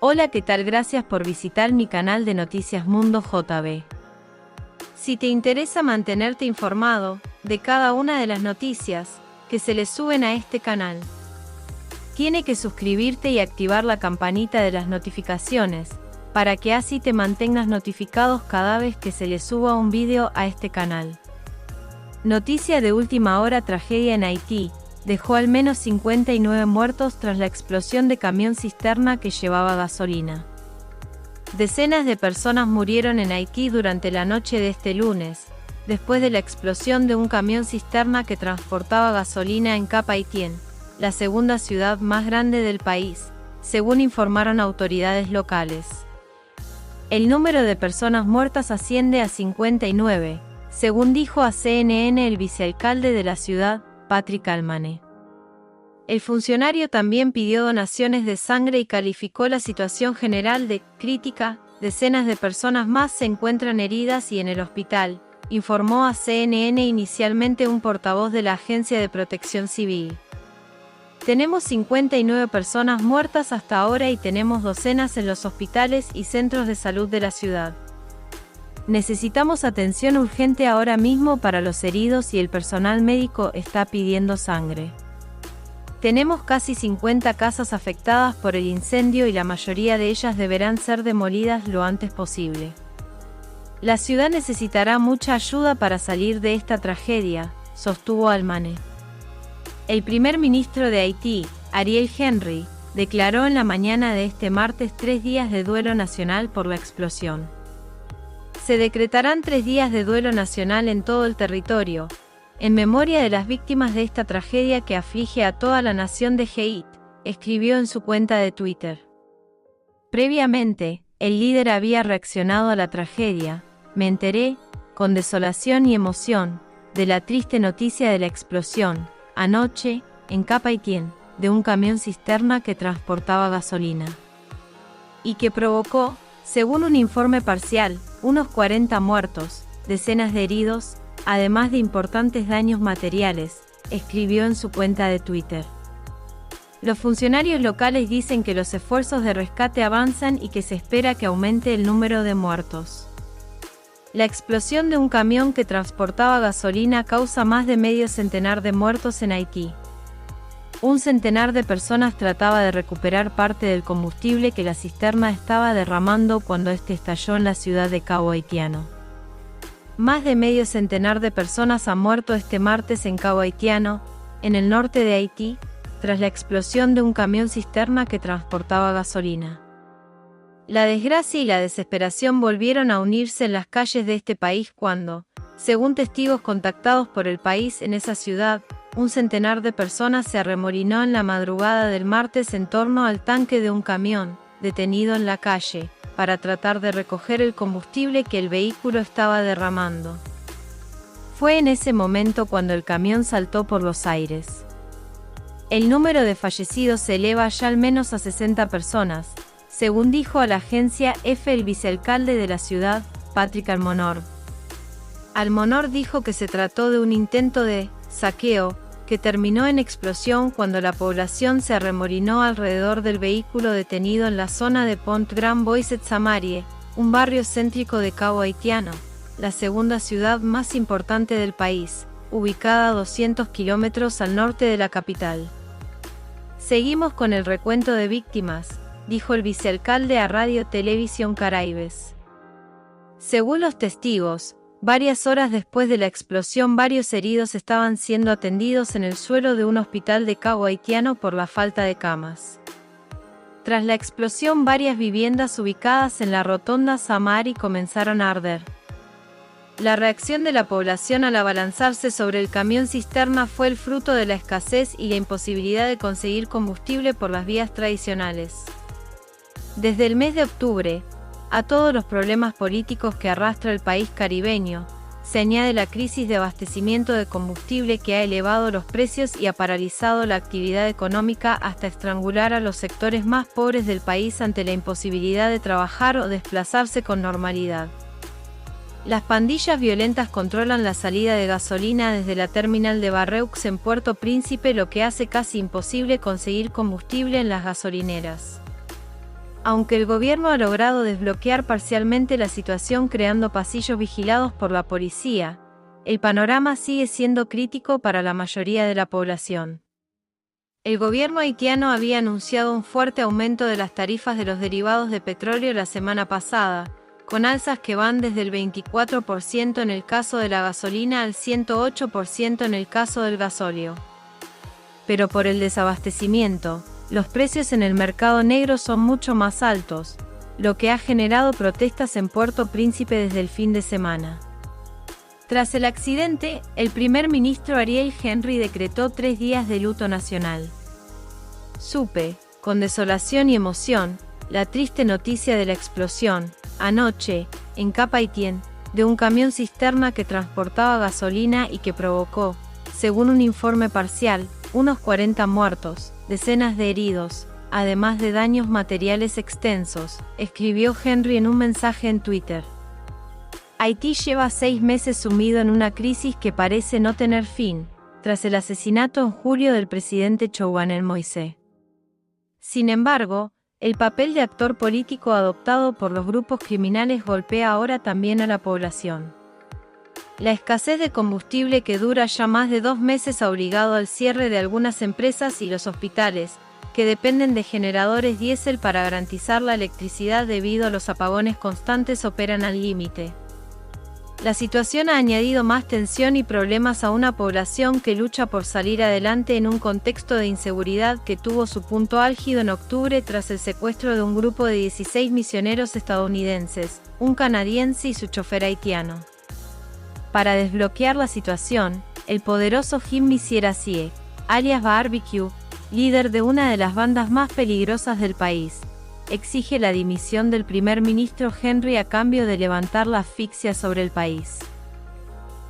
Hola, ¿qué tal? Gracias por visitar mi canal de Noticias Mundo JB. Si te interesa mantenerte informado de cada una de las noticias que se le suben a este canal, tienes que suscribirte y activar la campanita de las notificaciones, para que así te mantengas notificados cada vez que se le suba un vídeo a este canal. Noticia de última hora: tragedia en Haití. Dejó al menos 59 muertos tras la explosión de camión cisterna que llevaba gasolina. Decenas de personas murieron en Haití durante la noche de este lunes, después de la explosión de un camión cisterna que transportaba gasolina en Cap Haitien, la segunda ciudad más grande del país, según informaron autoridades locales. El número de personas muertas asciende a 59, según dijo a CNN el vicealcalde de la ciudad, Patrick Almane. El funcionario también pidió donaciones de sangre y calificó la situación general de crítica. Decenas de personas más se encuentran heridas y en el hospital, informó a CNN inicialmente un portavoz de la Agencia de Protección Civil. Tenemos 59 personas muertas hasta ahora y tenemos docenas en los hospitales y centros de salud de la ciudad. Necesitamos atención urgente ahora mismo para los heridos y el personal médico está pidiendo sangre. Tenemos casi 50 casas afectadas por el incendio y la mayoría de ellas deberán ser demolidas lo antes posible. La ciudad necesitará mucha ayuda para salir de esta tragedia, sostuvo Almane. El primer ministro de Haití, Ariel Henry, declaró en la mañana de este martes 3 días de duelo nacional por la explosión. Se decretarán 3 días de duelo nacional en todo el territorio, en memoria de las víctimas de esta tragedia que aflige a toda la nación de Haití, escribió en su cuenta de Twitter. Previamente, el líder había reaccionado a la tragedia: me enteré, con desolación y emoción, de la triste noticia de la explosión, anoche, en Cap Haitien, de un camión cisterna que transportaba gasolina. Y que provocó, según un informe parcial, unos 40 muertos, decenas de heridos, además de importantes daños materiales, escribió en su cuenta de Twitter. Los funcionarios locales dicen que los esfuerzos de rescate avanzan y que se espera que aumente el número de muertos. La explosión de un camión que transportaba gasolina causa más de medio centenar de muertos en Haití. Un centenar de personas trataba de recuperar parte del combustible que la cisterna estaba derramando cuando este estalló en la ciudad de Cabo Haitiano. Más de medio centenar de personas han muerto este martes en Cabo Haitiano, en el norte de Haití, tras la explosión de un camión cisterna que transportaba gasolina. La desgracia y la desesperación volvieron a unirse en las calles de este país cuando, según testigos contactados por El País en esa ciudad, un centenar de personas se arremolinó en la madrugada del martes en torno al tanque de un camión, detenido en la calle, para tratar de recoger el combustible que el vehículo estaba derramando. Fue en ese momento cuando el camión saltó por los aires. El número de fallecidos se eleva ya al menos a 60 personas, según dijo a la agencia EFE el vicealcalde de la ciudad, Patrick Almonor. Almonor dijo que se trató de un intento de saqueo, que terminó en explosión cuando la población se arremolinó alrededor del vehículo detenido en la zona de Pont Grand Boisset Samarie, un barrio céntrico de Cabo Haitiano, la segunda ciudad más importante del país, ubicada a 200 kilómetros al norte de la capital. Seguimos con el recuento de víctimas, dijo el vicealcalde a Radio Televisión Caraibes. Según los testigos, varias horas después de la explosión, varios heridos estaban siendo atendidos en el suelo de un hospital de Cabo Haitiano por la falta de camas. Tras la explosión, varias viviendas ubicadas en la rotonda Samari comenzaron a arder. La reacción de la población al abalanzarse sobre el camión cisterna fue el fruto de la escasez y la imposibilidad de conseguir combustible por las vías tradicionales. Desde el mes de octubre, a todos los problemas políticos que arrastra el país caribeño, se añade la crisis de abastecimiento de combustible que ha elevado los precios y ha paralizado la actividad económica hasta estrangular a los sectores más pobres del país ante la imposibilidad de trabajar o desplazarse con normalidad. Las pandillas violentas controlan la salida de gasolina desde la terminal de Barreux en Puerto Príncipe, lo que hace casi imposible conseguir combustible en las gasolineras. Aunque el gobierno ha logrado desbloquear parcialmente la situación creando pasillos vigilados por la policía, el panorama sigue siendo crítico para la mayoría de la población. El gobierno haitiano había anunciado un fuerte aumento de las tarifas de los derivados de petróleo la semana pasada, con alzas que van desde el 24% en el caso de la gasolina al 108% en el caso del gasóleo. Pero por el desabastecimiento, los precios en el mercado negro son mucho más altos, lo que ha generado protestas en Puerto Príncipe desde el fin de semana. Tras el accidente, el primer ministro Ariel Henry decretó 3 días de luto nacional. Supe, con desolación y emoción, la triste noticia de la explosión, anoche, en Cap Haitien, de un camión cisterna que transportaba gasolina y que provocó, según un informe parcial, unos 40 muertos, decenas de heridos, además de daños materiales extensos, escribió Henry en un mensaje en Twitter. Haití lleva 6 meses sumido en una crisis que parece no tener fin, tras el asesinato en julio del presidente Jovenel Moïse. Sin embargo, el papel de actor político adoptado por los grupos criminales golpea ahora también a la población. La escasez de combustible que dura ya más de 2 meses ha obligado al cierre de algunas empresas y los hospitales, que dependen de generadores diésel para garantizar la electricidad debido a los apagones constantes, operan al límite. La situación ha añadido más tensión y problemas a una población que lucha por salir adelante en un contexto de inseguridad que tuvo su punto álgido en octubre tras el secuestro de un grupo de 16 misioneros estadounidenses, un canadiense y su chofer haitiano. Para desbloquear la situación, el poderoso Jimmy Sierracie, alias Barbecue, líder de una de las bandas más peligrosas del país, exige la dimisión del primer ministro Henry a cambio de levantar la asfixia sobre el país.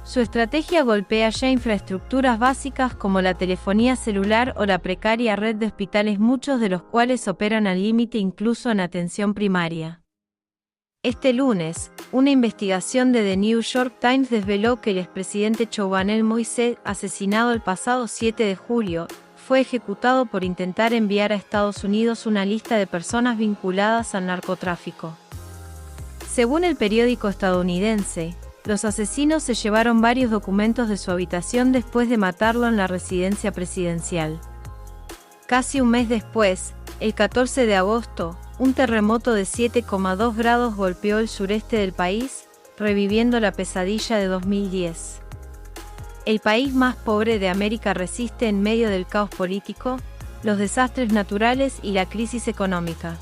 Su estrategia golpea ya infraestructuras básicas como la telefonía celular o la precaria red de hospitales, muchos de los cuales operan al límite incluso en atención primaria. Este lunes, una investigación de The New York Times desveló que el expresidente Jovenel Moïse, asesinado el pasado 7 de julio, fue ejecutado por intentar enviar a Estados Unidos una lista de personas vinculadas al narcotráfico. Según el periódico estadounidense, los asesinos se llevaron varios documentos de su habitación después de matarlo en la residencia presidencial. Casi un mes después, el 14 de agosto, un terremoto de 7,2 grados golpeó el sureste del país, reviviendo la pesadilla de 2010. El país más pobre de América resiste en medio del caos político, los desastres naturales y la crisis económica.